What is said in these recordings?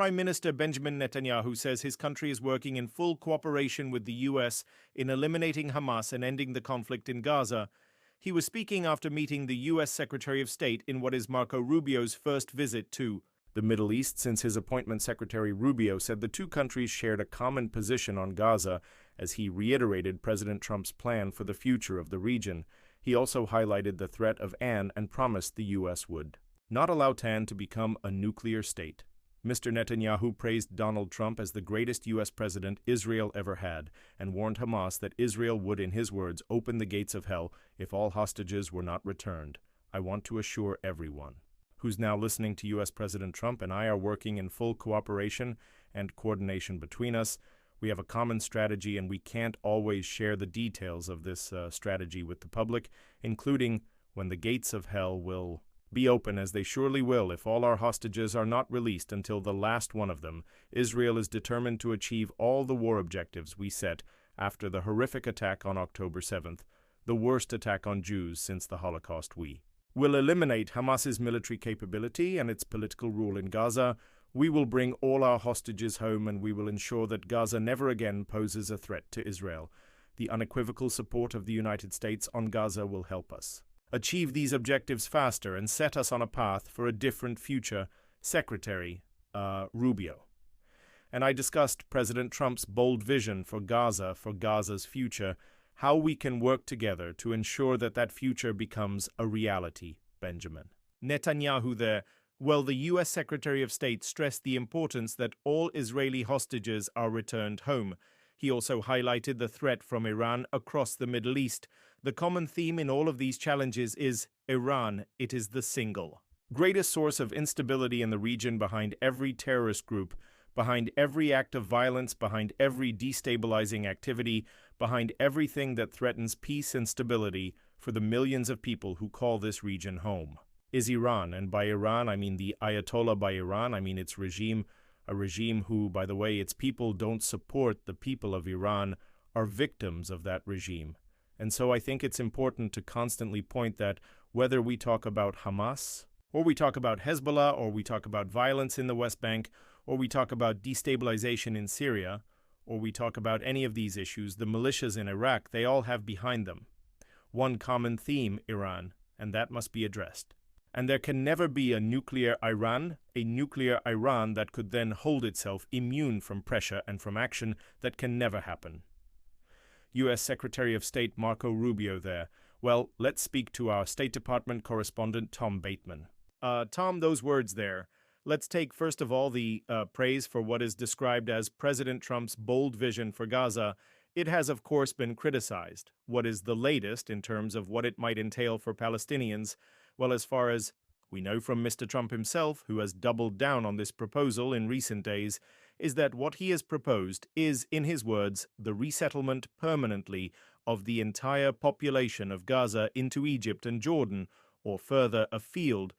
Prime Minister Benjamin Netanyahu says his country is working in full cooperation with the U.S. in eliminating Hamas and ending the conflict in Gaza. He was speaking after meeting the U.S. Secretary of State in what is Marco Rubio's first visit to the Middle East since his appointment. Secretary Rubio said the two countries shared a common position on Gaza as he reiterated President Trump's plan for the future of the region. He also highlighted the threat of Iran and promised the U.S. would not allow Iran to become a nuclear state. Mr. Netanyahu praised Donald Trump as the greatest U.S. president Israel ever had and warned Hamas that Israel would, in his words, open the gates of hell if all hostages were not returned. I want to assure everyone who's now listening to U.S. President Trump and I are working in full cooperation and coordination between us. We have a common strategy and we can't always share the details of this strategy with the public, including when the gates of hell will be open, as they surely will if all our hostages are not released until the last one of them. Israel is determined to achieve all the war objectives we set after the horrific attack on October 7th, the worst attack on Jews since the Holocaust. We will eliminate Hamas's military capability and its political rule in Gaza. We will bring all our hostages home and we will ensure that Gaza never again poses a threat to Israel. The unequivocal support of the United States on Gaza will help us achieve these objectives faster and set us on a path for a different future. Secretary Rubio. And I discussed President Trump's bold vision for Gaza, for Gaza's future, how we can work together to ensure that that future becomes a reality. Benjamin Netanyahu there. Well, the U.S. Secretary of State stressed the importance that all Israeli hostages are returned home. He also highlighted the threat from Iran across the Middle East. The common theme in all of these challenges is Iran. It is the single greatest source of instability in the region, behind every terrorist group, behind every act of violence, behind every destabilizing activity, behind everything that threatens peace and stability for the millions of people who call this region home, is Iran. And by Iran, I mean the Ayatollah by Iran. I mean its regime, a regime who, by the way, its people don't support. The people of Iran are victims of that regime. And so I think it's important to constantly point that whether we talk about Hamas, or we talk about Hezbollah, or we talk about violence in the West Bank, or we talk about destabilization in Syria, or we talk about any of these issues, the militias in Iraq, they all have behind them one common theme, Iran, and that must be addressed. And there can never be a nuclear Iran that could then hold itself immune from pressure and from action. That can never happen. U.S. Secretary of State Marco Rubio there. Well, let's speak to our State Department correspondent Tom Bateman. Tom, those words there. Let's take first of all the praise for what is described as President Trump's bold vision for Gaza. It has, of course, been criticized. What is the latest in terms of what it might entail for Palestinians? Well, as far as we know from Mr. Trump himself, who has doubled down on this proposal in recent days, is that what he has proposed is, in his words, the resettlement permanently of the entire population of Gaza into Egypt and Jordan, or further afield,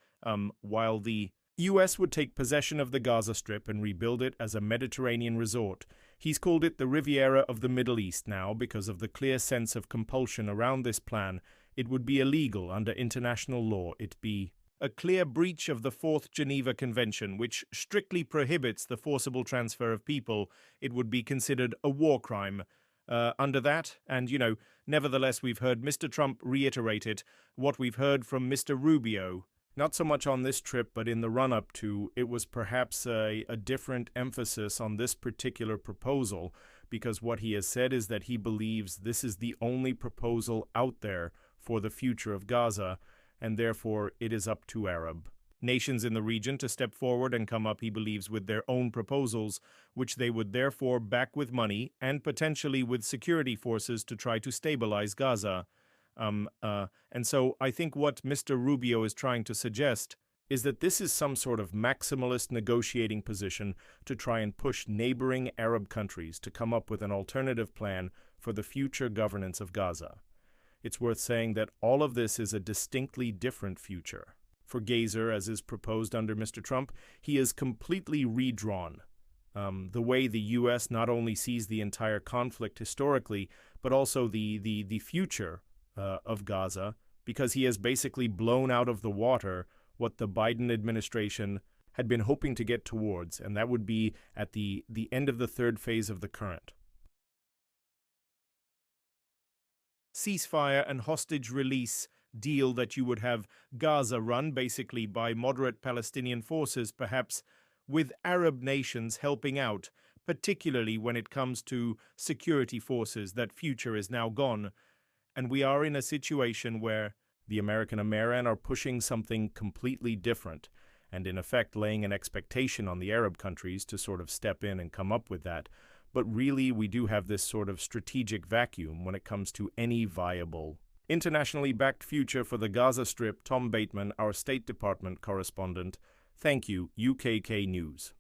while the U.S. would take possession of the Gaza Strip and rebuild it as a Mediterranean resort. He's called it the Riviera of the Middle East now because of the clear sense of compulsion around this plan. It would be illegal under international law. It'd be a clear breach of the Fourth Geneva Convention, which strictly prohibits the forcible transfer of people. It would be considered a war crime under that. And, nevertheless, we've heard Mr. Trump reiterate it. What we've heard from Mr. Rubio, not so much on this trip, but in the run-up to, it was perhaps a different emphasis on this particular proposal, because what he has said is that he believes this is the only proposal out there for the future of Gaza, and therefore it is up to Arab nations in the region to step forward and come up, he believes, with their own proposals, which they would therefore back with money and potentially with security forces to try to stabilize Gaza. And so I think what Mr. Rubio is trying to suggest is that this is some sort of maximalist negotiating position to try and push neighboring Arab countries to come up with an alternative plan for the future governance of Gaza. It's worth saying that all of this is a distinctly different future. For Gaza, as is proposed under Mr. Trump, he is completely redrawn. The way the U.S. not only sees the entire conflict historically, but also the future of Gaza, because he has basically blown out of the water what the Biden administration had been hoping to get towards, and that would be at the end of the third phase of the current ceasefire and hostage release deal that you would have Gaza run basically by moderate Palestinian forces, perhaps with Arab nations helping out, particularly when it comes to security forces. That future is now gone. And we are in a situation where the American and Iran are pushing something completely different and in effect laying an expectation on the Arab countries to sort of step in and come up with that. But really, we do have this sort of strategic vacuum when it comes to any viable internationally backed future for the Gaza Strip. Tom Bateman, our State Department correspondent. Thank you, UKK News.